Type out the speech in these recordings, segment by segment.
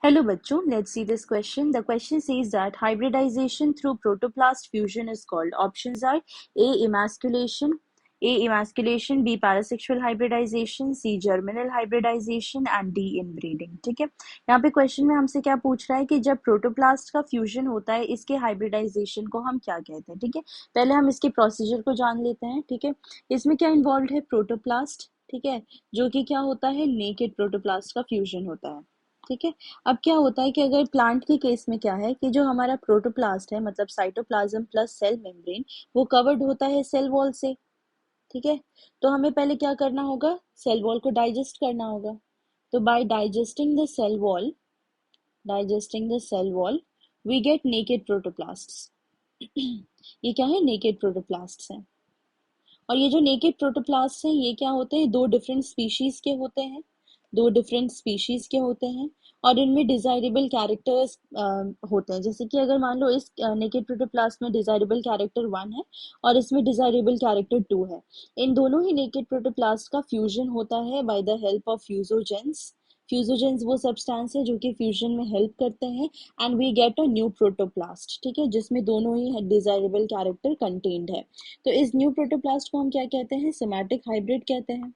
Hello बच्चों, let's see this question. The question says that hybridization through protoplast fusion is called. Options are emasculation, A. emasculation, B. parasexual hybridization, C. germinal hybridization and D. inbreeding. ठीक है, यहाँ पे question में हमसे क्या पूछ रहा है कि जब प्रोटोप्लास्ट का फ्यूजन होता है इसके हाइब्रिडाइजेशन को हम क्या कहते हैं. ठीक है, पहले हम इसके प्रोसीजर को जान लेते हैं. ठीक है, इसमें क्या इन्वॉल्व है, प्रोटोप्लास्ट. ठीक है, जो कि क्या होता है, नेकेड प्रोटोप्लास्ट का फ्यूजन होता है. ठीक है, अब क्या होता है कि अगर प्लांट के केस में क्या है कि जो हमारा प्रोटोप्लास्ट है मतलब साइटोप्लाज्म प्लस सेल मेम्ब्रेन वो कवर्ड होता है सेल वॉल से. ठीक है, तो हमें पहले क्या करना होगा, सेल वॉल को डाइजेस्ट करना होगा. तो by digesting the cell wall we get naked protoplasts. ये क्या है, नेकेड प्रोटोप्लास्ट्स हैं. और ये जो नेकेड प्रोटोप्लास्ट हैं ये क्या होते हैं, दो डिफरेंट स्पीशीज के होते हैं और इनमें डिजायरेबल कैरेक्टर्स होते हैं. जैसे कि अगर मान लो इस नेकेड प्रोटोप्लास्ट में डिजायरेबल कैरेक्टर 1 है और इसमें डिजायरेबल कैरेक्टर 2 है. इन दोनों ही नेकेड प्रोटोप्लास्ट का फ्यूजन होता है बाय द हेल्प ऑफ फ्यूजोजेंस. फ्यूजोजेंस वो सब्सटेंस है जो कि फ्यूजन में हेल्प करते हैं and we get a new protoplast. ठीक है, जिसमें दोनों ही डिजायरेबल कैरेक्टर कंटेन्ड है. तो इस न्यू प्रोटोप्लास्ट को हम क्या कहते हैं, सोमैटिक हाइब्रिड कहते हैं.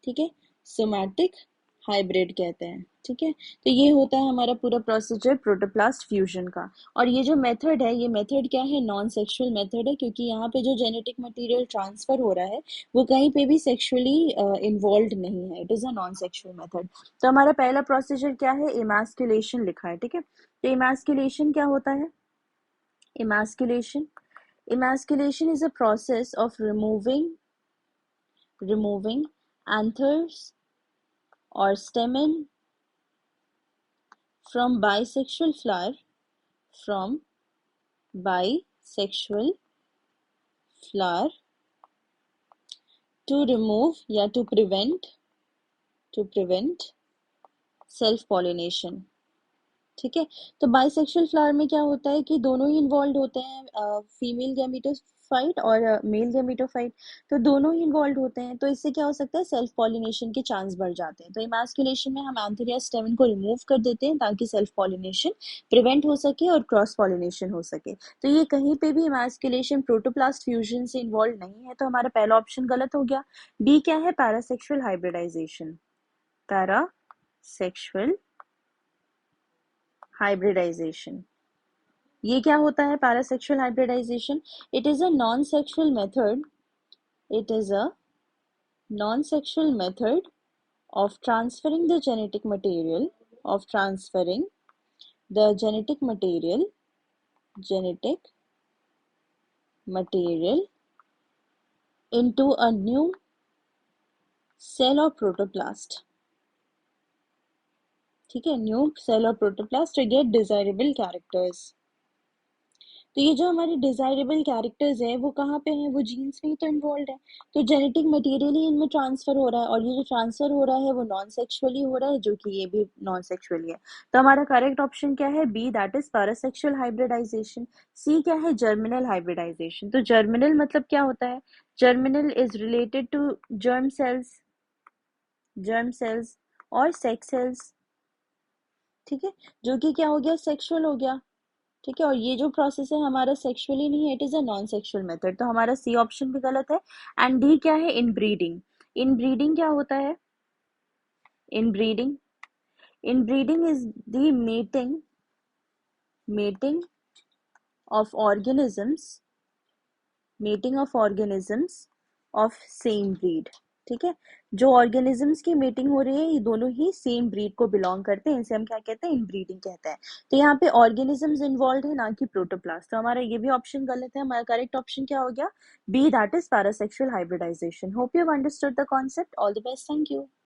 ठीक है, सोमैटिक हाइब्रिड कहते हैं. ठीक है, तो ये होता है हमारा पूरा प्रोसीजर प्रोटोप्लास्ट फ्यूजन का. और ये जो मेथड है, ये मेथड क्या है, नॉन सेक्सुअल मेथड है, क्योंकि यहाँ पे जो जेनेटिक मटेरियल ट्रांसफर हो रहा है वो कहीं पे भी सेक्सुअली इन्वॉल्व नहीं है. It is a non sexual method. तो हमारा पहला प्रोसीजर क्या है, इमास्कुलेशन लिखा है. ठीक है, तो इमास्कुलेशन क्या होता है, emasculation Emasculation is a process of removing anthers or stamen from bisexual flower to remove या to prevent self pollination. ठीक है, तो बाइसेक्सुअल फ्लावर में क्या होता है कि दोनों ही इन्वॉल्व होते हैं, फीमेल गैमेटोफाइट और मेल गैमेटोफाइट. तो दोनों ही इन्वॉल्व होते हैं, तो इससे क्या हो सकता है, सेल्फ पॉलिनेशन के चांस बढ़ जाते हैं. तो इमास्कुलेशन में हम एंथर या स्टेमन को रिमूव कर देते हैं ताकि सेल्फ पॉलिनेशन प्रिवेंट हो सके और क्रॉस पॉलिनेशन हो सके. तो ये कहीं पे भी इमास्कुलेशन प्रोटोप्लास्ट फ्यूजन से इन्वॉल्व नहीं है, तो हमारा पहला ऑप्शन गलत हो गया. बी क्या है, पैरासेक्सुअल हाइब्रिडाइजेशन. पैरासेक्सुअल हाइब्रिडाइजेशन, ये क्या होता है, parasexual hybridization. It is a non sexual method it is a non sexual method of transferring the genetic material genetic material into a new cell or protoplast. ठीक है, new cell और protoplast to get desirable characters. तो ये जो हमारे desirable characters है वो कहाँ पे हैं, वो जीन्स में ही तो इन्वॉल्व है. तो जेनेटिक मटेरियल ही इनमें ट्रांसफर हो रहा है और ये जो ट्रांसफर हो रहा है वो नॉन सेक्सुअली हो रहा है, जो कि ये भी नॉन सेक्सुअली है. तो हमारा करेक्ट ऑप्शन क्या है, B, that is parasexual hybridisation. सी क्या है, जर्मिनल हाइब्रिडाइजेशन. तो जर्मिनल मतलब क्या होता है, germinal is related to germ cells और सेक्स सेल्स. ठीक है, जो कि क्या हो गया, सेक्सुअल हो गया. ठीक है, और ये जो प्रोसेस है हमारा सेक्सुअली नहीं है, it is a non sexual method. तो हमारा सी ऑप्शन भी गलत है. एंड डी क्या है, इनब्रीडिंग. इनब्रीडिंग क्या होता है, inbreeding inbreeding is the mating of organisms of same breed. ठीक है, जो ऑर्गेनिजम्स की मीटिंग हो रही है ये दोनों ही सेम ब्रीड को बिलोंग करते हैं, इनसे हम क्या कहते हैं, इनब्रीडिंग कहते हैं. तो यहाँ पे ऑर्गेनिजम्स इन्वॉल्व है ना कि प्रोटोप्लास्ट. तो हमारा ये भी ऑप्शन गलत है. हमारा करेक्ट ऑप्शन क्या हो गया, B, that is parasexual hybridization. Hope you have understood the concept. All the best, thank you.